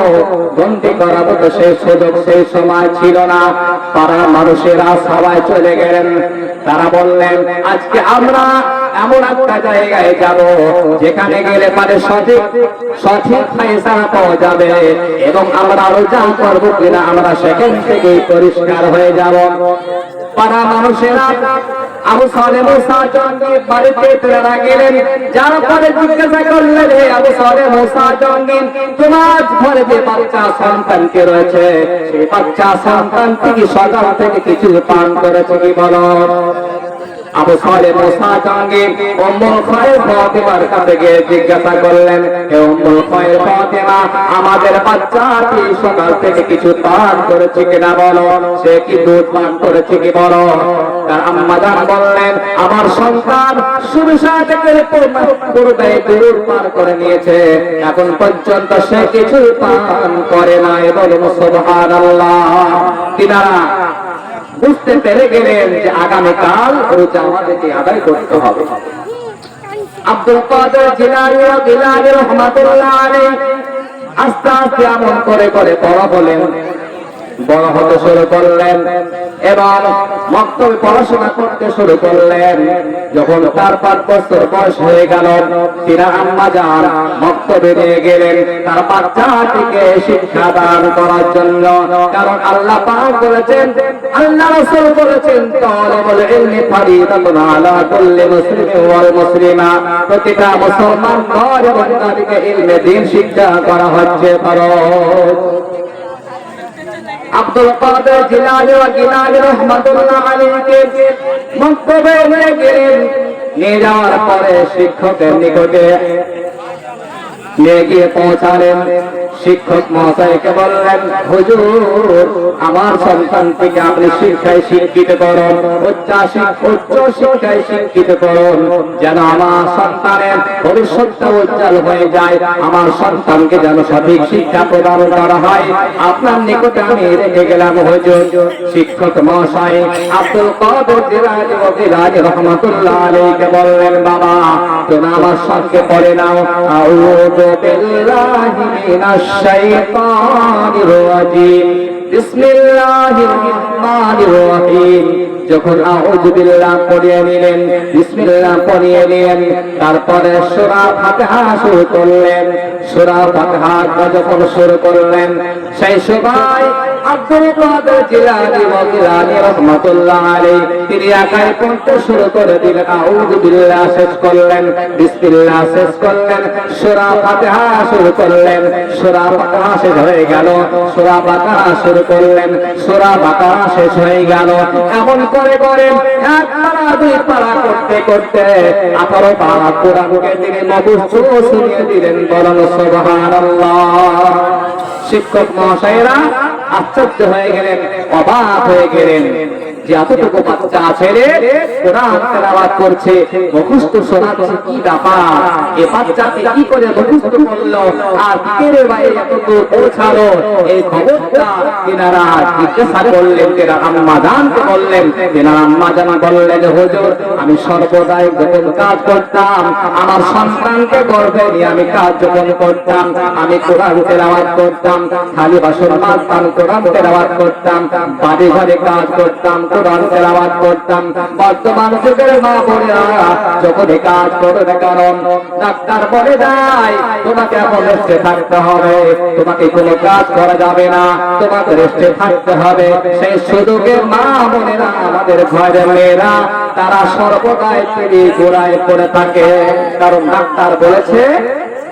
গন্তি করার মতো সেই সুযোগ সেই সময় ছিল না। পাড়ার মানুষেরা সবাই চলে গেলেন। তারা বললেন আজকে আমরা এমন একটা জায়গায় যাব যেখানে গেলে পারে সঠিক ফায়সালা পাওয়া যাবে এবং আমরা রোজা করবো কিনা আমরা সেখান থেকে পরিষ্কার হয়ে যাব। পাড়া মানুষেরা আবু সালেহ মুসা জঙ্গি বাড়িতে তারা গেলেন। যারা পরে জিজ্ঞাসা করলেন, হে আবু সালেহ মুসা জঙ্গি, তোমার ঘরে যে বাচ্চা সন্তানটি রয়েছে, সেই বাচ্চা সন্তানটি কি সকাল থেকে কিছু পান করেছে কি বলো। আবু সালেহ মুসা জঙ্গি উম্মুল খায়র ফাতেমার কাছে গিয়ে জিজ্ঞাসা করলেন, হে উম্মুল খায়র ফাতেমা, আমাদের বাচ্চাটি সকাল থেকে কিছু পান করেছে কিনা বলো, সে কি দুধ পান করেছে কি বলো। তার আম্মা জান বললেন, আমার সন্তান সুবিশা থেকে পূর্বে দুধ পান করে নিয়েছে, এখন পর্যন্ত সে কিছু পান করে নাই। বলুন সুবহানাল্লাহ। তিনারা বুঝতে পেরে গেলেন যে আগামীকাল রোজা আমাদেরকে আদায় করতে হবে। আব্দুল কাদের জিলানী রাহমাতুল্লাহ আলাইহি আস্তে আস্তে আমল করে করে বড় হতে শুরু করলেন এবং মক্তবে পড়াশোনা করতে শুরু করলেন। যখন 4-5 বছর বয়স হয়ে গেল, তিনি আম্মা জান মক্তবে নিয়ে গেলেন তার বাচ্চাটিকে শিক্ষা দান করার জন্য। কারণ আল্লাহ পাক বলেছেন, আল্লাহ রাসূল বলেছেন, তালিবুল ইলমি ফারিদাতুন আলা কুল্লি মুসলিমিন ওয়াল মুসলিমা, প্রতিটা মুসলমান নর এবং নারীকে ইলমে দ্বীন শিক্ষা করা হচ্ছে ফরজ। আব্দুল কাদের জিলানী রাহমাতুল্লাহ আলাইহি মক্তবে নিয়ে গেলেন। নিয়ে যাওয়ার পরে শিক্ষকের নিকটে নিয়ে গিয়ে পৌঁছালেন। শিক্ষক মহাশয়কে বললেন, হুজুর, আমার সন্তানটিকে আপনি শিক্ষায় শিক্ষিত করুন, উচ্চ শিক্ষায় শিক্ষিত করুন, যেন আমার সন্তানের ভবিষ্যৎটা উজ্জ্বল হয়ে যায়, আমার সন্তানকে যেন সঠিক শিক্ষা প্রদান করা হয়। আপনার নিকটে আমি রেখে গেলাম হুজুর। শিক্ষক মহাশয় আব্দুল কাদের জিলানী রাহমাতুল্লাহ আলাইহি বললেন, বাবা, তুমি আমার সঙ্গে পড়ে নাও, আউযু বিল্লাহি মিনাশ শাইতানির রাজিম, বিসমিল্লাহির রাহমানির রহিম। যখন আউযু বিল্লাহ পড়িয়ে নিলেন, বিসমিল্লাহ পড়িয়ে নিলেন, তারপরে সূরা ফাতিহা শুরু করলেন। সূরা ফাতিহা যখন শুরু করলেন, সেই সময় আব্দুল কাদের জিলানী রাহমাতুল্লাহ আলাইহি তিনি একাই পড়তে শুরু করে দিলেন। আউযু বিল্লাহ শেষ করলেন, বিসমিল্লাহ শেষ করলেন, সূরা ফাতিহা শুরু করলেন। সূরা ফাতিহা শেষ হয়ে গেল, সূরা বাকারা শুরু করলেন, সূরা বাকারা শেষ হয়ে গেল। এমন করে করে এক পারা দুই পারা করতে করতে 18 পারা কোরআনকে তিনি মুখস্থ শুনিয়ে দিলেন। বলেন সুবহানাল্লাহ। শিক্ষক মহাশয়রা আশ্চর্য হয়ে গেলেন, অবাক হয়ে গেলেন যে এতটুকু বাচ্চা ছেলে কোরআন তেলাওয়াত করছে, মুখস্থ শোনাচ্ছে, কি ব্যাপার, এই বাচ্চাটি কি করে মুখস্থ করলো আর কিরে ভাই এতটুকু পৌঁছালো? এই খবরটা তিনারা জিজ্ঞাসা করলেন, তেরা আম্মা জানকে বললেন। তেনারা আম্মা জান বললেন, হুজুর, আমি সর্বদাই গোপন কাজ করতাম, আমার সন্তানকে গর্ভে নিয়ে আমি কাজ যখন করতাম, আমি কোরআন তেলাওয়াত করতাম, খালি বাসন মাজতাম, কোরআন তেলাওয়াত করতাম, বাড়ি ঘরে কাজ করতাম, কোরআন তেলাওয়াত করতাম। বর্তমান যুগের মা বোনেরা যখন কাজ করবে, কারণ ডাক্তার বলে দেয় তোমাকে এখন রেস্টে থাকতে হবে, তোমাকে কোনো কাজ করা যাবে না, তোমাকে রেস্টে থাকতে হবে। সেই সুযোগে মা বোনেরা, আমাদের ঘরের মেয়েরা, তারা সর্বদাই তিনি গোড়ায় পড়ে থাকে, কারণ ডাক্তার বলেছে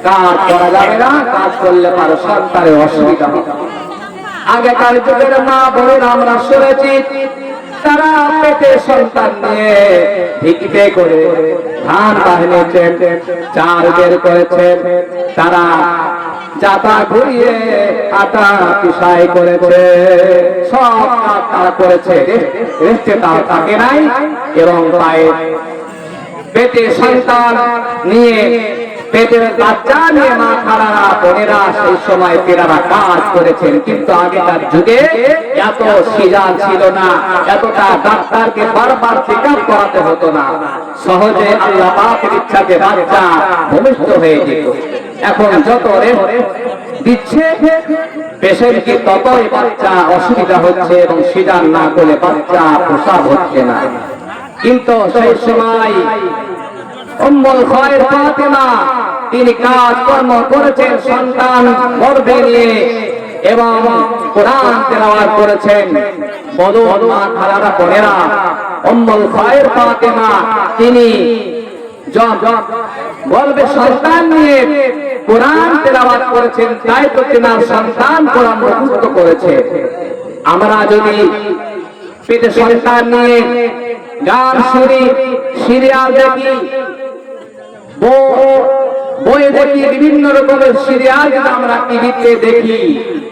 কাজ করা যাবে না, কাজ করলে তার সন্তানের অসুবিধা হবে। আগেকার যুগের মা বোনেরা আমরা শুনেছি, তারা পেটে সন্তান নিয়ে ভিক্ষে করে ধান বাহিনীছেন, চাল বের করেছেন, তারা জাতা ঘুরিয়ে আটা পিসাই করেছে, সব কাজ তারা করেছে, রেস্টে তারা থাকে নাই। এবং পেটে সন্তান নিয়ে, পেটের বাচ্চা নিয়ে মা খালারা বোনেরা সেই সময় তেনারা কাজ করেছেন। কিন্তু আগেকার যুগে এত সিজার ছিল না, এতটা ডাক্তারকে বারবার চেক আপ করাতে হতো না, সহজে আল্লাহ পাকের ইচ্ছাতে বাচ্চা ভূমিষ্ঠ হয়ে যেত। এখন যত দিচ্ছে পেশেন্টকে, ততই বাচ্চা অসুবিধা হচ্ছে এবং সিজার না করলে বাচ্চা প্রসব হচ্ছে না। কিন্তু সেই সময় উম্মুল খায়র ফাতেমা তিনি কাজকর্ম করেছেন সন্তান গর্ভে নিয়ে এবং কোরআন তেলাওয়াত করেছেন। বলুন মা খালারা বোনেরা, উম্মুল খায়র ফাতেমা তিনি গর্ভে সন্তান নিয়ে কোরআন তেলাওয়াত করেছেন, তাই তো তেনার সন্তান কোরআন মুখস্থ করেছে। আমরা যদি পেটে সন্তান নিয়ে গান শুনি, সিরিয়াল দেখি, বই দেখি, বিভিন্ন রকমের সিরিয়াল যদি আমরা টিভিতে দেখি,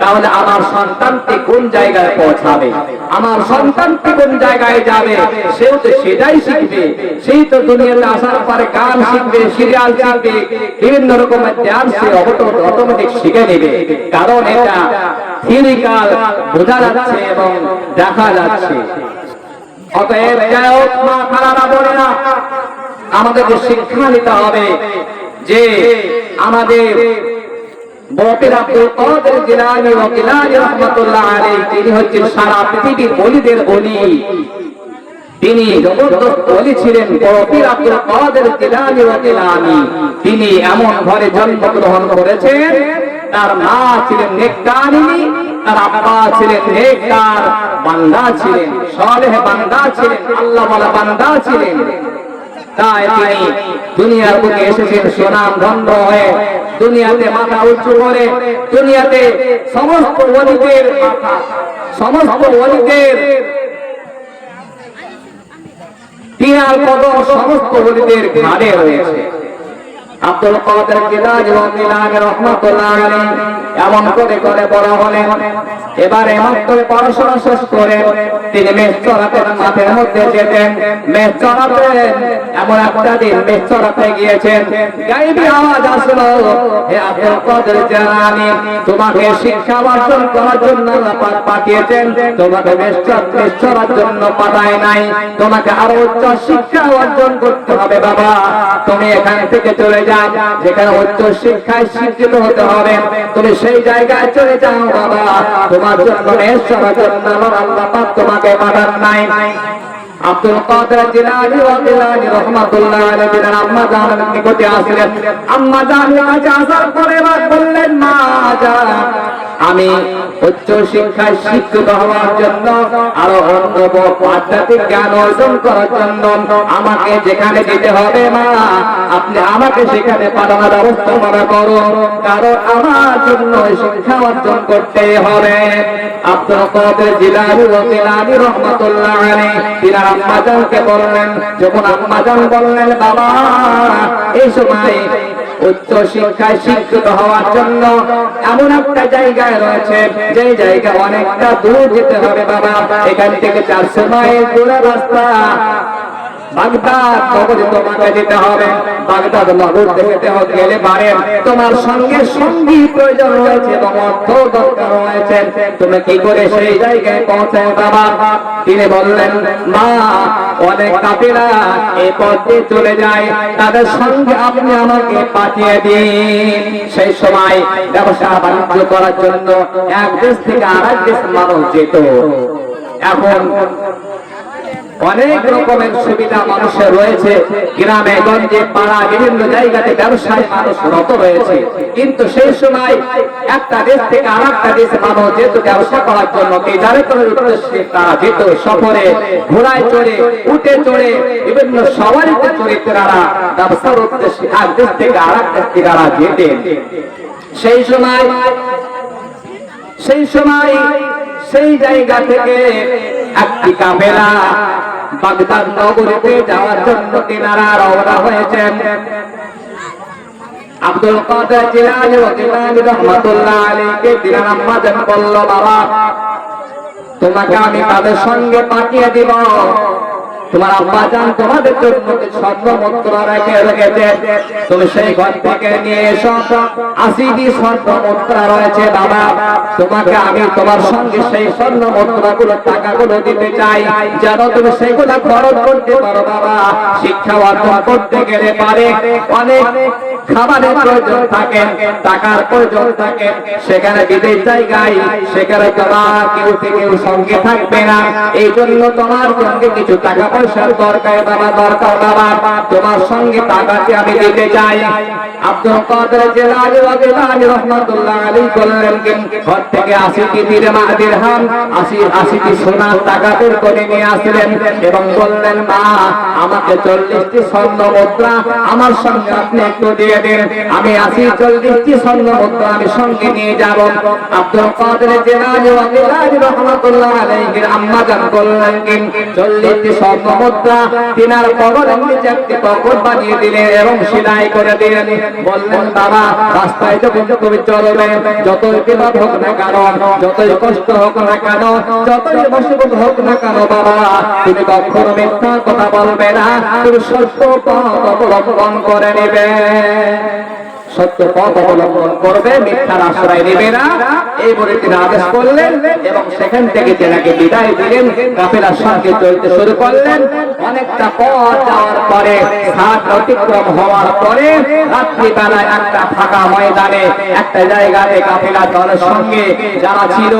তাহলে আমার সন্তানকে কোন জায়গায় পৌঁছাবে, আমার সন্তানকে কোন জায়গায় যাবে, সেও তো সেটাই শিখবে। সেই তো দুনিয়াতে আসার পরে গান শিখবে, সিরিয়াল শিখবে, বিভিন্ন রকমের ডান্স অটোমেটিক শিখে নেবে, কারণ এটা থিওরিক্যাল বোঝা যাচ্ছে এবং দেখা যাচ্ছে। অতএব যাই হোক মা খালারা বলে না, আমাদেরকে শিক্ষা নিতে হবে যে আমাদের বরফের আব্দুল কাদের জিলানী ও গিলানী রাহমাতুল্লাহ আলাইহি তিনি হচ্ছেন সারা পৃথিবীর ওলিদের ওলি। তিনি জবরদস্ত ওলি ছিলেন বরফের আব্দুল কাদের জিলানী ও গিলানী। তিনি এমন ঘরে জন্মগ্রহণ করেছেন, তার মা ছিলেন নেককারিনী, তার আব্বা ছিলেন নেককার বান্দা ছিলেন, সালেহ বান্দা ছিলেন, আল্লাহ ওয়ালা বান্দা ছিলেন। তাই তিনি দুনিয়ার বুকে এসেছেন সুনাম ধন্য হয়ে, দুনিয়াতে মাথা উঁচু করে, দুনিয়াতে সমস্ত ওলিদের মাথা, সমস্ত ওলিদের তিনার কদম সমস্ত ওলিদের ঘাড়ে রয়েছে। আব্দুল কাদের জিলানী ও গিলানী রাহমাতুল্লাহ আলাইহি এমন করে করে বড় হলেন। এবারে মাত্র পড়াশোনা শেষ করে তিনি মেষ চড়াতেন, মাঠের মধ্যে যেতেন, মেষ চড়াতেন। এমন একটা দিন মেষ চড়াতে গিয়েছেন, গায়েবী আওয়াজ আসলো, হে আব্দুল কাদের জিলানী, তোমাকে শিক্ষা অর্জন করার জন্য আল্লাহ পাক পাঠিয়েছেন, তোমাকে মেষ চড়ার জন্য পাঠায় নাই, তোমাকে আরো উচ্চ শিক্ষা অর্জন করতে হবে বাবা। তুমি এখান থেকে চলে যাও, যেখানে উচ্চ শিক্ষায় শিক্ষিত হতে হবে, তুমি সেই জায়গায় চলে যাও বাবা। তোমার জন্য মেষ চড়ার জন্য আল্লাহ পাক তোমাকে পাঠান নাই। আব্দুল কাদের জিলানী ও গিলানী রাহমাতুল্লাহ আলাইহি তিনার আম্মা জানের নিকটে আসলেন। আম্মা জানের কাছে আসার পরে বললেন, মা জান, আমি উচ্চ শিক্ষায় শিক্ষিত হওয়ার জন্য আরো অন্তত আধ্যাত্মিক জ্ঞান অর্জন করার জন্য আমাকে যেখানে যেতে হবে মা, আপনি আমাকে সেখানে পাঠানোর ব্যবস্থা মনে করুন, কারণ আমার জন্য শিক্ষা অর্জন করতে হবে। আব্দুল কাদের জিলানী ও গিলানী রাহমাতুল্লাহ আলাইহি তিনার আম্মা জানকে বললেন, যখন আম্মা জান বললেন, বাবা এই সময় উচ্চ শিক্ষায় শিক্ষিত হওয়ার জন্য এমন একটা জায়গায় রয়েছে, যে জায়গা অনেকটা দূর যেতে হবে বাবা, এখান থেকে 400 মাইল দূরে রাস্তা, বাগদাদ নগরে তোমাকে যেতে হবে। বাগদাদ নগর দেখতে গেলে পারে তোমার সঙ্গে সঙ্গী প্রয়োজন রয়েছে এবং অর্থ দরকার রয়েছে, তুমি কি করে সেই জায়গায় পৌঁছায় বাবা? তিনি বললেন, মা অনেক কাফেলা এই পথে চলে যায়, তাদের সঙ্গে আপনি আমাকে পাঠিয়ে দিন। সেই সময় ব্যবসা বাণিজ্য করার জন্য এক দেশ থেকে আরেক দেশ মানুষ যেত। এখন অনেক রকমের সুবিধা মানুষের রয়েছে, গ্রামে গঞ্জে পাড়া বিভিন্ন জায়গাতে ব্যবসায় মানুষ রত রয়েছে, কিন্তু সেই সময় একটা দেশ থেকে আরেকটা দেশে মানুষ যেত ব্যবসা করার জন্য, তিজারতের উদ্দেশ্যে তারা যেত সফরে, ঘোড়ায় চড়ে, উটে চড়ে, বিভিন্ন সওয়ারিতে চড়ে তারা ব্যবসার উদ্দেশ্যে এক দেশ থেকে আরেক দেশে তারা যেতেন। সেই সময় সেই জায়গা থেকে একটি কাফেলা বাগদাদ নগরীতে যাওয়ার জন্য তিনারা রওনা হয়েছেন। আব্দুল কাদের জিলানী ও গিলানী রাহমাতুল্লাহ আলাইহি তিনার আম্মা জান বলল, বাবা তোমাকে আমি তাদের সঙ্গে পাঠিয়ে দিব, তোমার আব্বা জান তোমাদের জন্য স্বর্ণ মুদ্র রেখে রেখেছে, তুমি সেই ঘর থেকে নিয়ে এসো, 80টি স্বর্ণ মুদ্রা রয়েছে বাবা, তোমাকে আমি তোমার সঙ্গে সেই স্বর্ণ মুদ্রাগুলো টাকাগুলো দিতে চাই, যেন তুমি সেগুলো খরচ করতে পারো বাবা। শিক্ষা অর্জন করতে গেলে পারে অনেক খাবারের প্রয়োজন থাকে, টাকার প্রয়োজন থাকে, সেখানে বিদেশ জায়গায় সেখানে তোমার কেউ সঙ্গে থাকবে না, এই জন্য তোমার সঙ্গে কিছু টাকা পয়সার দরকার বাবা, দরকার বাবা, তোমার সঙ্গে টাকাটি আমি দিতে চাই। আব্দুল কাদের জিলানী ও গিলানী রাহমাতুল্লাহ আলাইহি বললেন, ঘর থেকে 80টি দিরহাম 80টি সোনার টাকা বের করে নিয়ে আসলেন এবং বললেন, মা আমাকে 40টি স্বর্ণ মুদ্রা আমার সঙ্গে আপনি একটু দিয়ে দিন, আমি 40টি স্বর্ণ মুদ্রা আমি সঙ্গে নিয়ে যাব। আব্দুল কাদের জিলানী ও গিলানী রাহমাতুল্লাহ আলাইহি আম্মা জান বললেন, 40টি স্বর্ণ মুদ্রা তিনার কবরের নিচে একটি কবর বানিয়ে দিলেন এবং সেলাই করে দিলেন। বললেন, বাবা রাস্তায় যখন তুমি চলবে, যতই বিপদ হোক না কেন, যতই কষ্ট হোক না কেন, যতই মুসিবত হোক না কেন বাবা, তুমি কখনো মিথ্যা কথা বলবে না, তুমি সত্য পথ অবলম্বন করে নেবে, সত্য পথ অবলম্বন করবে, মিথ্যার আশ্রয় নেবে না। এই বলে তিনি আদেশ করলেন এবং সেখান থেকে তেনাকে বিদায় দিলেন। কাফেলার সঙ্গে চলতে শুরু করলেন। অনেকটা পথ যাওয়ার পরে ঘাট অতিক্রম হওয়ার পরে রাত্রিবেলায় একটা ফাঁকা ময়দানে একটা জায়গাতে কাফেলা দলের সঙ্গে যারা ছিল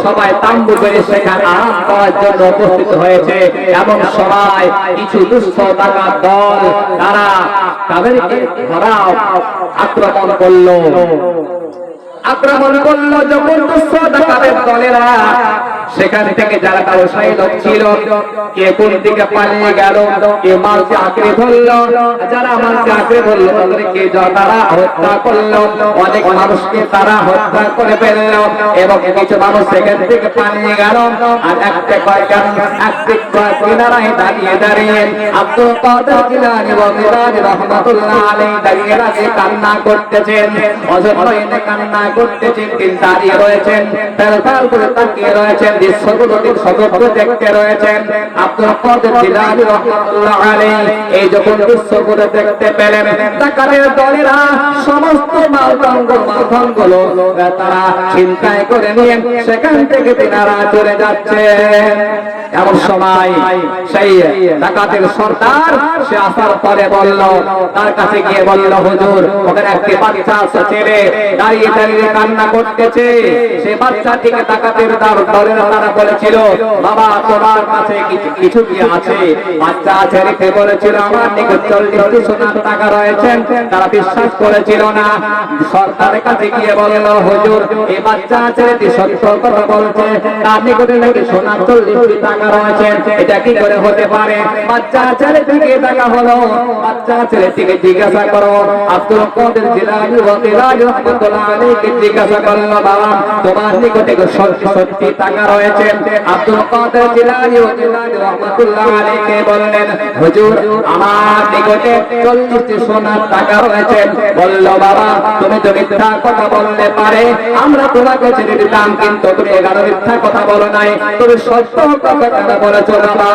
সবাই তাম্বু করে সেখানে আরাম করার জন্য উপস্থিত হয়েছে। এমন সময় কিছু দুষ্ট ডাকাত দল তারা তাদেরকে ধরাও আক্রমণ করলো। যখন দুষ্ট ডাকাতের দলেরা সেখান থেকে যারা ব্যবসায়ী লোক ছিল কে কোন দিকে পালিয়ে গেল, কে মালকে আঁকড়ে ধরলো, যারা মালকে আঁকড়ে ধরলো তাদেরকে তারা হত্যা করলো। অনেক মানুষকে তারা হত্যা করে ফেললো এবং কিছু মানুষ সেখান থেকে পালিয়ে গেল। আর একটা কিনারায় দাঁড়িয়ে আব্দুল কাদের জিলানী রহমাতুল্লাহ আলাইহি দাঁড়িয়ে কান্না করতেছেন, অযথা এনে কান্না করতেছেন। তিনি দাঁড়িয়ে রয়েছেন, ফেলফেল করে তাকিয়ে রয়েছেন, দৃশ্যগুলো তিনি সতর্ক দেখতে রয়েছেন। আব্দুল কাদের জিলানী রাহমাতুল্লাহ আলাইহি এই যখন দৃশ্যগুলো দেখতে পেলেন, ডাকাতের দলেরা সমস্ত মালধনগুলো তারা ছিনতাই করে নিয়ে সেখান থেকে তিনারা চলে যাচ্ছে। এমন সময় সেই ডাকাতের সর্দার সে আসার পরে বলল, তার কাছে গিয়ে বলল, হুজুর ওখানে একটি বাচ্চা ছেলে দাঁড়িয়ে দাঁড়িয়ে কান্না করতেছে। সে বাচ্চাটিকে ডাকাতের দলের তারা বলেছিল, বাবা তোমার কাছে কিছু কি আছে? বাচ্চা ছেলেকে বলেছিল, আমার নিকট 40 সোনার টাকা রয়েছে। তারা বিশ্বাস করেছিল না। সরকারের কাছে গিয়ে বলল, হুজুর এই বাচ্চা ছেলেটি সত্য কথা বলছে, তার নিকটে নাকি সোনার 40 টাকা রয়েছে, এটা কি করে হতে পারে? বাচ্চা ছেলেটিকে দেখা হলো, বাচ্চা ছেলেটিকে জিজ্ঞাসা করো। আব্দুল কাদের জিলানী রাহমাতুল্লাহ আলাইহি জিজ্ঞাসা করলো, বাবা তোমার নিকটে সত্যি টাকা রয়েছে? আব্দুল কাদের জিলানী রাহমাতুল্লাহ আলাইহি বললেন, হুজুর আমার নিকটে 40 সোনার টাকা রয়েছে। বলল, বাবা তুমি তো মিথ্যা কথা বললে পারে, আমরা তোমাকে ছেড়ে দিতাম, কিন্তু তুমি 11 মিথ্যা কথা বলো নাই, তুমি সত্য কথা কেন বলেছো বাবা?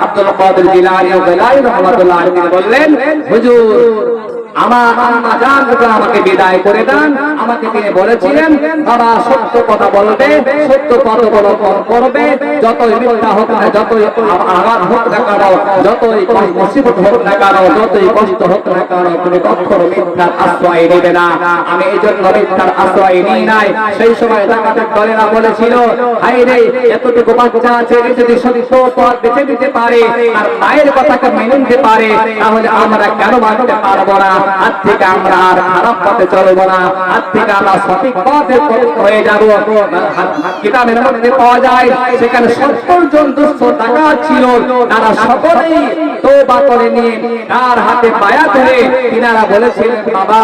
আব্দুল কাদের জিলানী রাহমাতুল্লাহ আলাইহি বললেন, হুজুর আমার আম্মা জান আমাকে বিদায় করে দেন। আমাকে তিনি বলেছিলেন, বাবা সত্য কথা বলবে, সত্য পথ অবলম্বন করবে, যতই মিথ্যা হোক না, যতই আঘাত হোক না কেন, যতই মুসিবত হোক না কেন, যতই কষ্ট হোক না কেন, তুমি কখনো মিথ্যার আশ্রয় নেবে না। আমি এই জন্য মিথ্যার আশ্রয় নিই নাই। সেই সময় ডাকাতের দলেরা বলেছিল, হাই রে এতটুকু বাচ্চা আছে, যদি সত্য পথ বেছে নিতে পারে আর মায়ের কথাকে মেনে নিতে পারে, তাহলে আমরা কেন মানতে পারবো না? আজ থেকে আমরা আর খারাপ পথে চলবো না, আজ থেকে আমরা সঠিক পথে হয়ে যাবো। কিতাবের মধ্যে পাওয়া যায় সেখানে 70 জন দুষ্ট ডাকাত ছিল, তারা সকলেই তওবা করে নিয়ে তার হাতে পায়া ধরে তিনারা বলেছিলেন, বাবা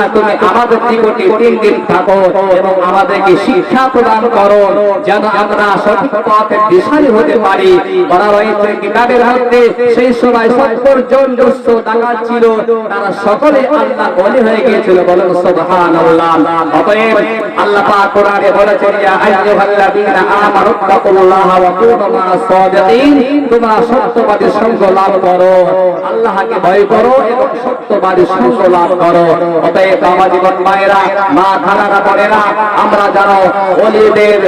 তুমি আমাদের নিকটে 3 দিন থাকো এবং আমাদেরকে শিক্ষা প্রদান করো, যেন আমরা সঠিক পথে দিশারি হতে পারি। বলা হয়েছে কিতাবের মধ্যে সেই সময় 70 জন দুষ্ট ডাকাত ছিল, তারা সকলে আল্লাহ ওলি হয়ে গিয়েছিল। বলেন সুবহানাল্লাহ। অতএব আল্লাহ পাক কোরআনে বলেছেন, ইয়া আইয়ুহাল্লাযীনা আমানু তাকুল্লাহা ওয়া কুনু মা'আস সাদিকিন, তোমরা সত্যবাদীর সঙ্গ লাভ করো, আল্লাহকে ভয় করো এবং সত্যবাদীর সঙ্গ লাভ করো। অতএব আমার জীবন মায়েরা, মা খালারা বোনেরা, আমরা যারা ওলিদের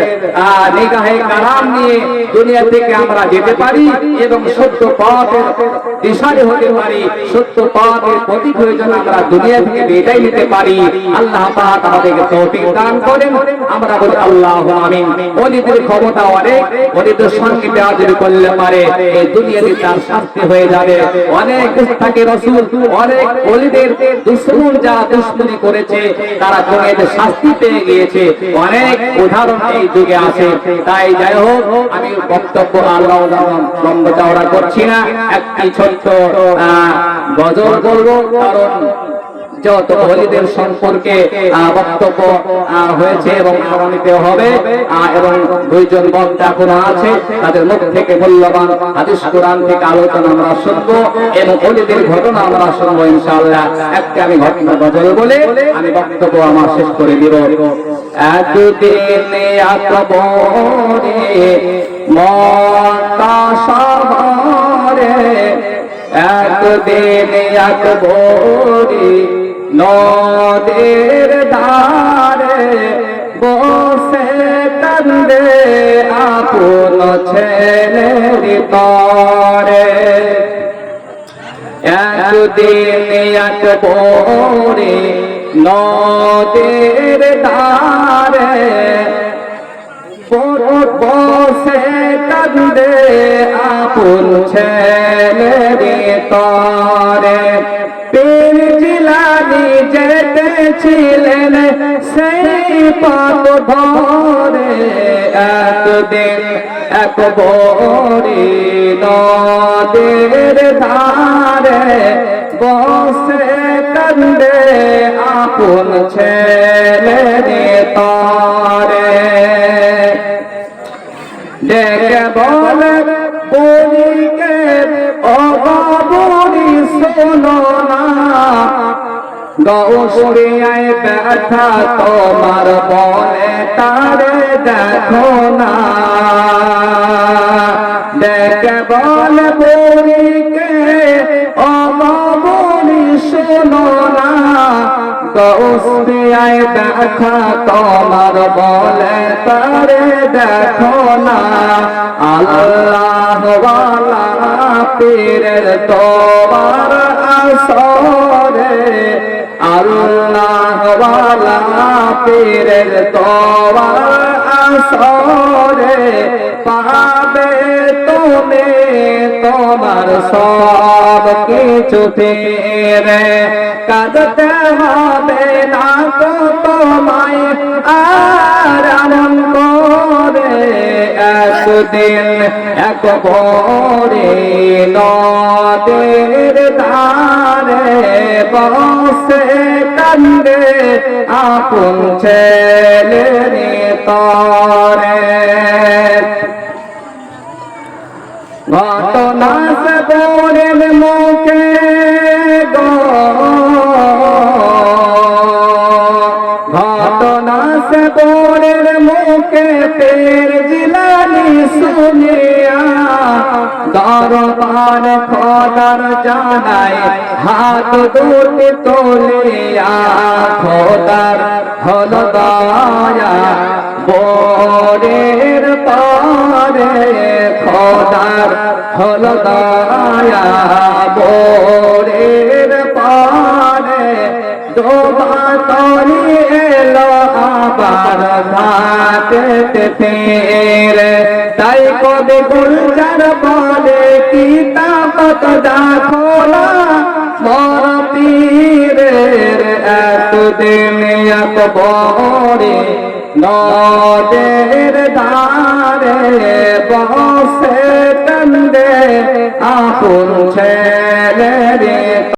নিগাহে কারাম নিয়ে দুনিয়া থেকে আমরা যেতে পারি এবং সত্য পথের দিশারি হতে পারি, সত্য পথের প্রতীক হয়ে যেন আমরা দুনিয়া থেকে বিদায় নিতে পারি, আল্লাহ পাক আমাদেরকে তৌফিক দান করেন। আমরা বলি আল্লাহু আমিন। ওলিদের ক্ষমতা অনেক, ওলিদের সঙ্গে বেয়াদবি করলে পারে এই দুনিয়াতে তার শাস্তি হয়ে যাবে। অনেক গুস্তাখে রাসূল, অনেক ওলিদের দুশমন যারা দুশমনি করেছে তারা দুনিয়াতে শাস্তি পেয়ে গিয়েছে, অনেক উদাহরণ এই যুগে আছে। তাই যাই হোক, আমি বক্তব্য আল্লাহ লম্বা চওড়া করছি না, একটি ছোট্ট গজল বলবো, কারণ যত ওলিদের সম্পর্কে বক্তব্য হয়েছে এবং আগামীতে হবে, এবং 2 জন বক্তা এখনো আছে, তাদের মুখ থেকে মূল্যবান হাদিস কোরআন থেকে আলোচনা আমরা শুনবো এবং ওলিদের ঘটনা আমরা শুনবো ইনশাআল্লাহ। একটা আমি ঘটনা গজল বলে আমি বক্তব্য আমার শেষ করে দিব। একদিন আকবরে মক্কা শহরে, একদিন আকবরে নদের ধারে বসে কান্দে আপন ছেলের তরে। একদিন এক ভোরে নদীর ধারে বসে কান্দে আপন ছেলের তরে। পীর জিলানী যেতেছিলেন সেই পথ ধরে। একদিন এক ভোরে নদীর ধারে বসে কান্দে আপন ছেলের তরে। ডেকে বলে বুড়িকে, ও বুড়ি শোনো না, গৌসুরিয়ায় ব্যথা তোমার বলে তারে দেখো না। ডেকে বলে বুড়িকে, ও বুড়ি শোনো না, গৌসুরিয়ায় ব্যথা তোমার বলে তারে দেখো না। আল্লাহ ওয়ালা পীরের তোমার আসরে, আল্লাহ ওয়ালা পীরের তোমার আসরে পাবে তুমি তোমার সব কিছু ফিরে। কাঁদতে হবে না তো তোমায় আর এমন করে। একদিন এক ভোরে নদীর ধারে বসে কান্দে আপন ছেলের তরে। ঘটনা সে বোনের মুখে গো, ঘটনা সে বোনের মুখে পীর জিলানী শুনিয়া দরবার খোদার জানায় হাত দুটি তুলিয়া। খোদার হল দয়া বোনের পরে, খোদার হল দয়া বোনের পরে। দোবা তরি এলো আবার ঘাটে ফিরে। তাই কবি গুলজার বলে কিতাবত দেখো না মোর পীরের। একদিন এক ভোরে নদীর ধারে বসে কান্দে আপন ছেলের